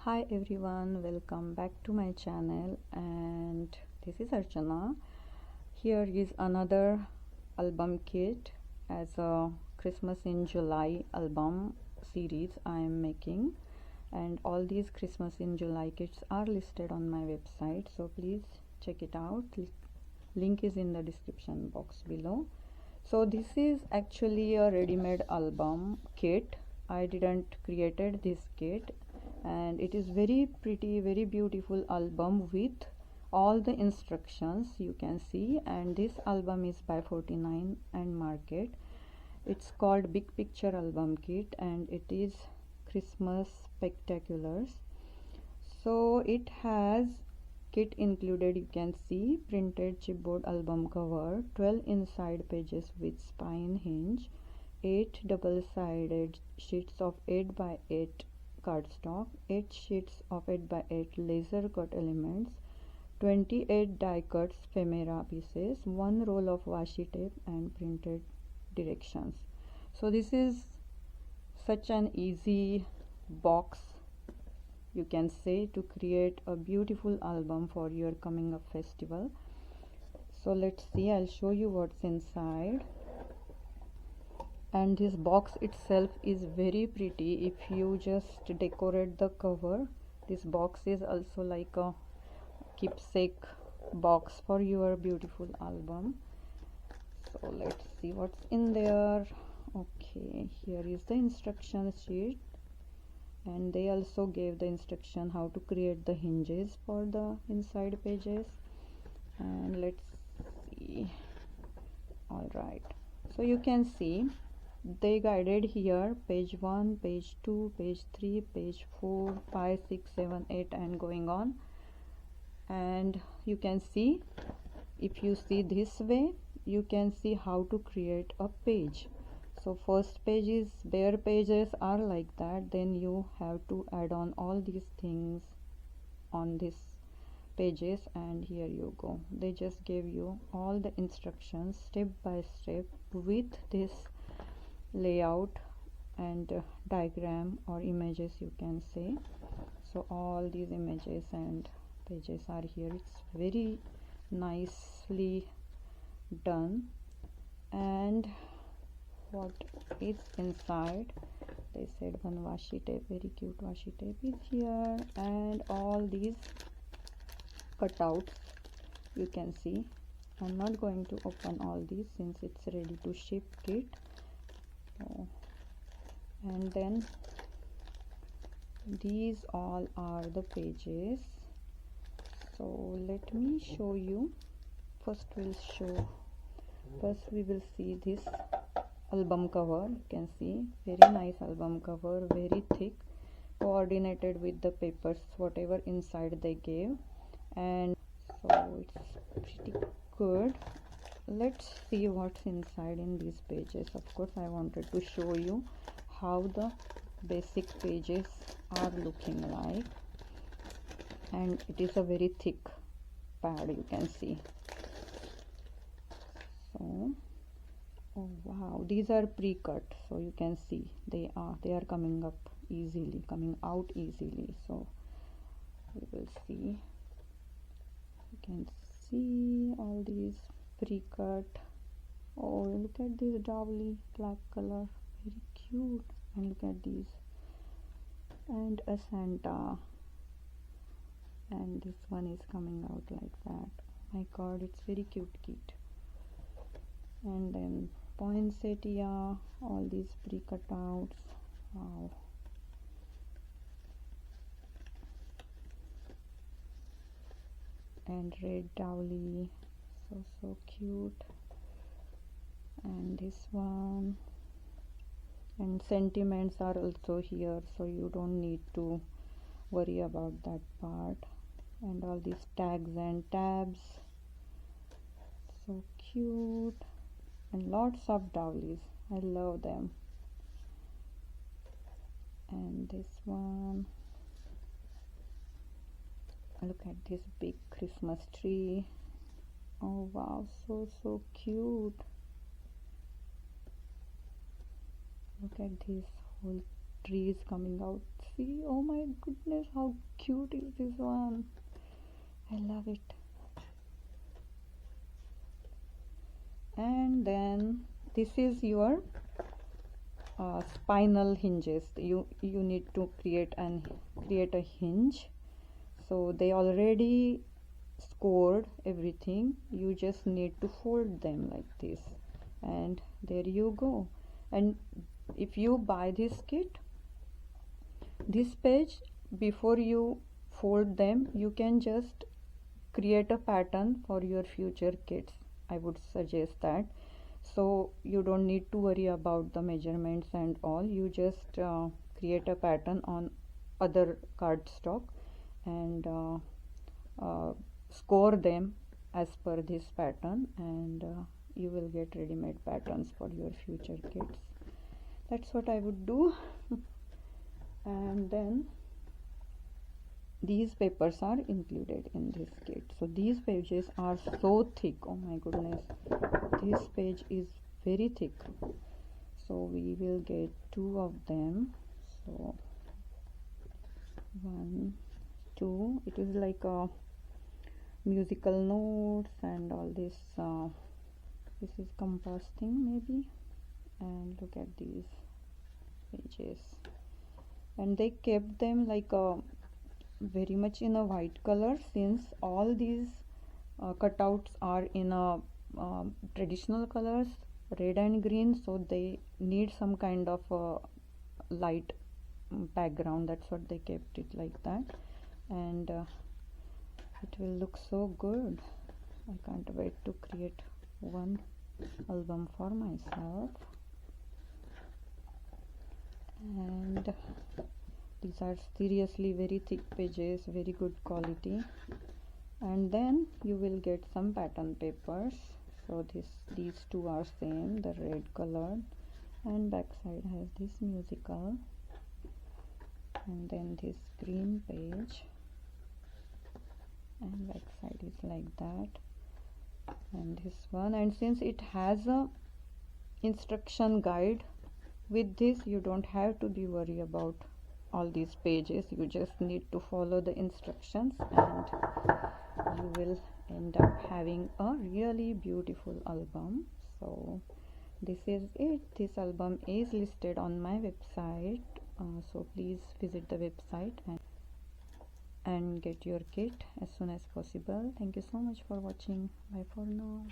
Hi everyone, welcome back to my channel, and this is Archana. Here is another album kit as a Christmas in July album series I am making, and all these Christmas in July kits are listed on my website, so please check it out. Link is in the description box below. So this is actually a ready-made album kit. I didn't created this kit, and it is very pretty, very beautiful album with all the instructions you can see. And this album is by 49 and Market. It's called Big Picture Album Kit, and it is Christmas spectaculars. So it has kit included, you can see, printed chipboard album cover, 12 inside pages with spine hinge, 8 double-sided sheets of 8 by 8 cardstock, 8 sheets of 8 by 8 laser cut elements, 28 die cuts ephemera pieces, 1 roll of washi tape, and printed directions. So this is such an easy box, you can say, to create a beautiful album for your coming up festival. So let's see, I'll show you what's inside. And this box itself is very pretty. If you just decorate the cover, this box is also like a keepsake box for your beautiful album. So let's see what's in there. Okay, here is the instruction sheet, and they also gave the instruction how to create the hinges for the inside pages. And let's see. All right, so you can see they guided here page 1, page 2, page 3, page 4, 5, 6, 7, 8 and going on. And you can see, if you see this way, you can see how to create a page. So first page is bare pages are like that, then you have to add on all these things on this pages, and here you go. They just gave you all the instructions step by step with this layout and diagram or images, you can say. So all these images and pages are here. It's very nicely done. And what is inside, they said one washi tape, very cute washi tape is here, and all these cutouts you can see. I'm not going to open all these since it's ready to ship kit. And then these all are the pages. So let me show you. First we will see this album cover. You can see very nice album cover, very thick, coordinated with the papers whatever inside they gave, and so it's pretty good. Let's see what's inside in these pages. Of course, I wanted to show you how the basic pages are looking like, and it is a very thick pad, you can see. So oh wow, these are pre-cut, so you can see they are coming out easily. So we will see, you can see all these pre-cut. Oh, look at this dowly black color, very cute. And look at these, and a Santa, and this one is coming out like that. Oh my god, it's very cute kit. And then poinsettia, all these pre-cutouts. Wow. And red dowly, so cute. And this one, and sentiments are also here, so you don't need to worry about that part. And all these tags and tabs, so cute. And lots of dowlies, I love them. And this one, look at this big Christmas tree. Oh wow, so cute. Look at this whole trees coming out. See, oh my goodness, how cute is this one. I love it. And then this is your spinal hinges. You need to create a hinge. So they already scored everything. You just need to fold them like this, and there you go. And if you buy this kit, this page, before you fold them, you can just create a pattern for your future kits. I would suggest that. So you don't need to worry about the measurements and all. You just create a pattern on other cardstock and score them as per this pattern, and you will get ready-made patterns for your future kits. That's what I would do. And then these papers are included in this kit. So these pages are so thick, oh my goodness, this page is very thick. So we will get 2 of them. So 1, 2, it is like a musical notes and all this. This is compass thing maybe. And look at these pages, and they kept them like very much in a white color, since all these cutouts are in a traditional colors, red and green, so they need some kind of light background. That's what they kept it like that, and it will look so good. I can't wait to create one album for myself. And these are seriously very thick pages, very good quality. And then you will get some pattern papers. So these 2 are same, the red colored, and backside has this musical, and then this green page, and backside is like that, and this one. And since it has a instruction guide with this, you don't have to be worried about all these pages. You just need to follow the instructions, and you will end up having a really beautiful album. So this is it. This album is listed on my website, so please visit the website and get your kit as soon as possible. Thank you so much for watching. Bye for now.